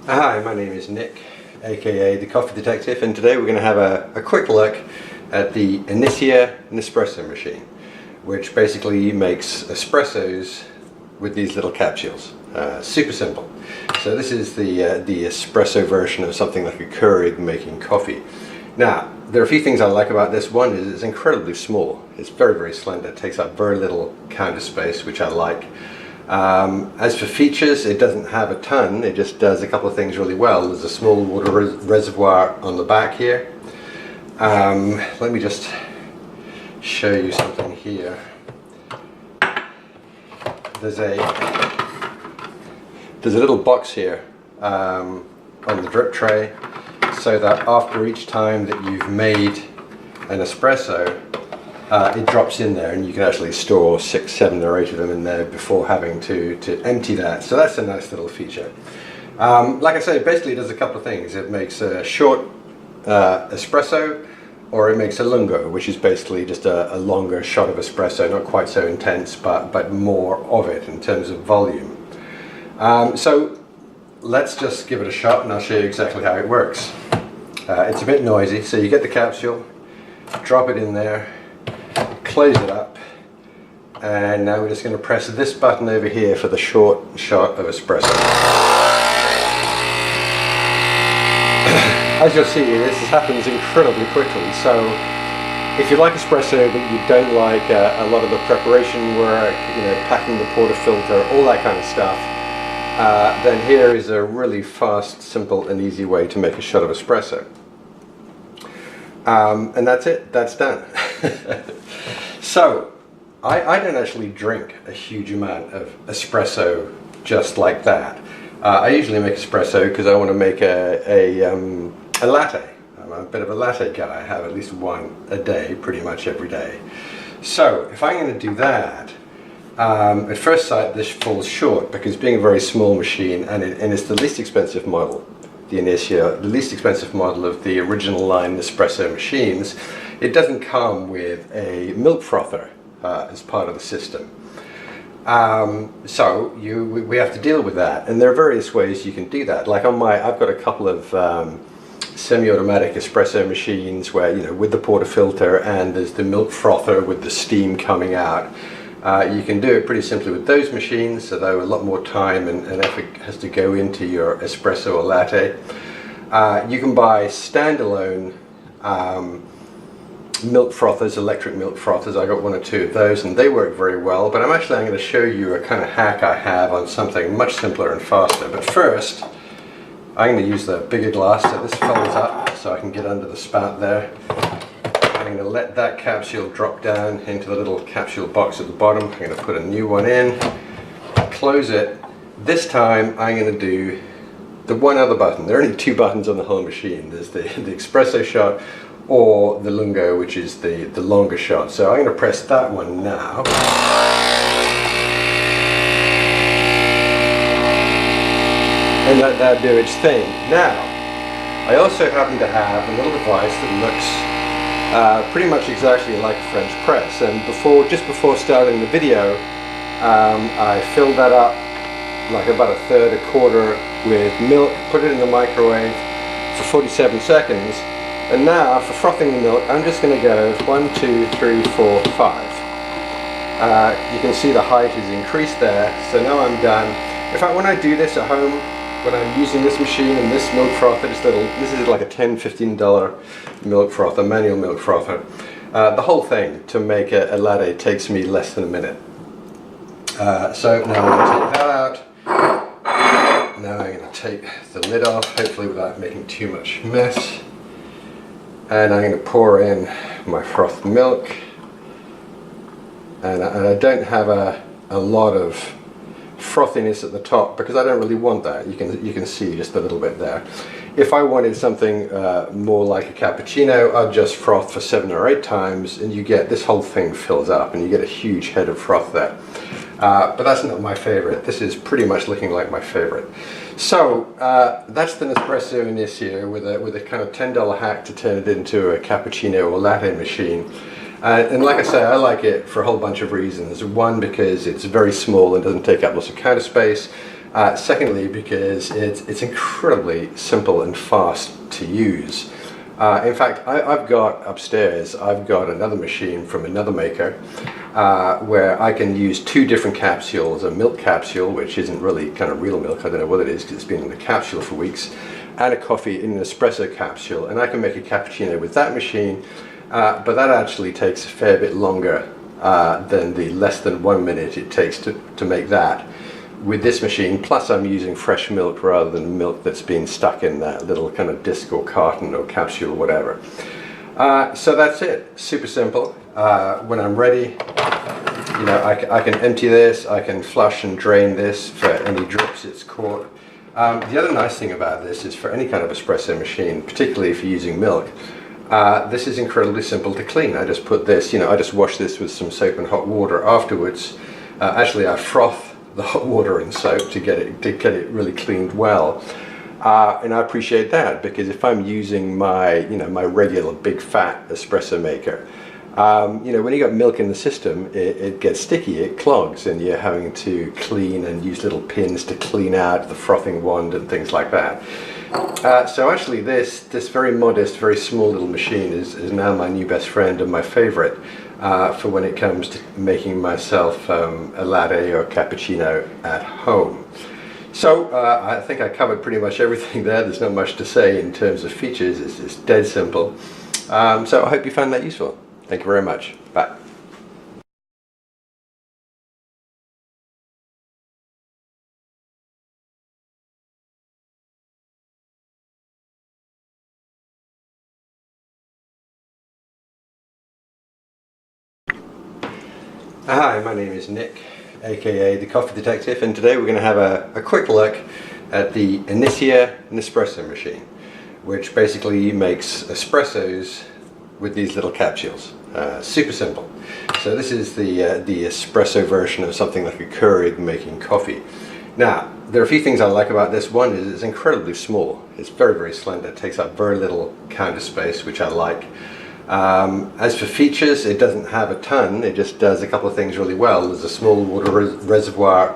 Hi, my name is Nick, aka the Coffee Detective, and today we're going to have a quick look at the Inissia Nespresso machine, which basically makes espressos with these little capsules. Super simple. So this is the espresso version of something like a Keurig making coffee. Now, there are a few things I like about this. One is it's incredibly small. It's very, very slender. It takes up very little counter space, which I like. As for features, it doesn't have a ton. It just does a couple of things really well. There's a small water reservoir on the back here. Let me just show you something here. There's a little box here on the drip tray, so that after each time that you've made an espresso, it drops in there, and you can actually store 6, 7 or 8 of them in there before having to empty that. So that's a nice little feature. Like I say, basically it does a couple of things. It makes a short espresso, or it makes a lungo, which is basically just a longer shot of espresso, not quite so intense, but more of it in terms of volume. So let's just give it a shot and I'll show you exactly how it works. It's a bit noisy, so you get the capsule, drop it in there, close it up, and now we're just going to press this button over here for the short shot of espresso. As you'll see, this happens incredibly quickly, so if you like espresso but you don't like a lot of the preparation work, packing the portafilter, all that kind of stuff, then here is a really fast, simple and easy way to make a shot of espresso. And that's it, that's done. So, I don't actually drink a huge amount of espresso just like that. I usually make espresso because I want to make a latte. I'm a bit of a latte guy. I have at least one a day, pretty much every day. So, if I'm going to do that, at first sight this falls short because being a very small machine, and it's the least expensive model, the Inissia, the least expensive model of the original line Nespresso machines, it doesn't come with a milk frother as part of the system. So we have to deal with that, and there are various ways you can do that. Like I've got a couple of semi-automatic espresso machines where, with the portafilter and there's the milk frother with the steam coming out. You can do it pretty simply with those machines, although a lot more time and effort has to go into your espresso or latte. You can buy standalone milk frothers, electric milk frothers. I got 1 or 2 of those and they work very well, but I'm going to show you a kind of hack I have on something much simpler and faster. But first, I'm going to use the bigger glass so this folds up so I can get under the spout there. I'm going to let that capsule drop down into the little capsule box at the bottom. I'm going to put a new one in, close it. This time I'm going to do the one other button. There are only 2 buttons on the whole machine. There's the espresso shot or the lungo, which is the longer shot. So I'm going to press that one now. And let that do its thing. Now, I also happen to have a little device that looks pretty much exactly like a French press, and just before starting the video, I filled that up like about 1/3, 1/4 with milk, put it in the microwave for 47 seconds, and now for frothing the milk I'm just going to go 1, 2, 3, 4, 5. You can see the height is increased there, so now I'm done. In fact, when I do this at home, when I'm using this machine and this milk frother, this is like a $10, $15 milk frother, manual milk frother. The whole thing to make a latte takes me less than a minute. So now I'm going to take that out. Now I'm going to take the lid off, hopefully without making too much mess. And I'm going to pour in my frothed milk. And I don't have a lot of frothiness at the top because I don't really want that. You can see just a little bit there. If I wanted something more like a cappuccino, I'd just froth for 7 or 8 times, and you get this whole thing fills up, and you get a huge head of froth there. But that's not my favorite. This is pretty much looking like my favorite. So that's the Nespresso Inissia with a kind of $10 hack to turn it into a cappuccino or latte machine. And like I say, I like it for a whole bunch of reasons. One, because it's very small and doesn't take up lots of counter space. Secondly, because it's incredibly simple and fast to use. In fact, I've got upstairs, I've got another machine from another maker where I can use two different capsules, a milk capsule, which isn't really kind of real milk, I don't know what it is because it's been in the capsule for weeks, and a coffee in an espresso capsule, and I can make a cappuccino with that machine, but that actually takes a fair bit longer than the less than 1 minute it takes to make that with this machine. Plus I'm using fresh milk rather than milk that's been stuck in that little kind of disc or carton or capsule or whatever. So that's it, super simple. When I'm ready, you know, I can empty this, I can flush and drain this for any drips it's caught. The other nice thing about this is for any kind of espresso machine, particularly if you're using milk, this is incredibly simple to clean. I just put this, you know, I just wash this with some soap and hot water afterwards. Actually I froth the hot water and soap to get it really cleaned well, and I appreciate that, because if I'm using my my regular big fat espresso maker, you know, when you got milk in the system, it gets sticky, it clogs, and you're having to clean and use little pins to clean out the frothing wand and things like that. So actually this very modest, very small little machine is now my new best friend and my favorite for when it comes to making myself a latte or cappuccino at home. So I think I covered pretty much everything there. There's not much to say in terms of features. It's dead simple. So I hope you found that useful. Thank you very much. Bye. Hi, my name is Nick, aka the Coffee Detective, and today we're going to have a quick look at the Inissia Nespresso machine, which basically makes espressos with these little capsules. Super simple. So this is the espresso version of something like a Keurig making coffee. Now, there are a few things I like about this. One is it's incredibly small. It's very, very slender. It takes up very little counter space, which I like. As for features, it doesn't have a ton. It just does a couple of things really well. There's a small water reservoir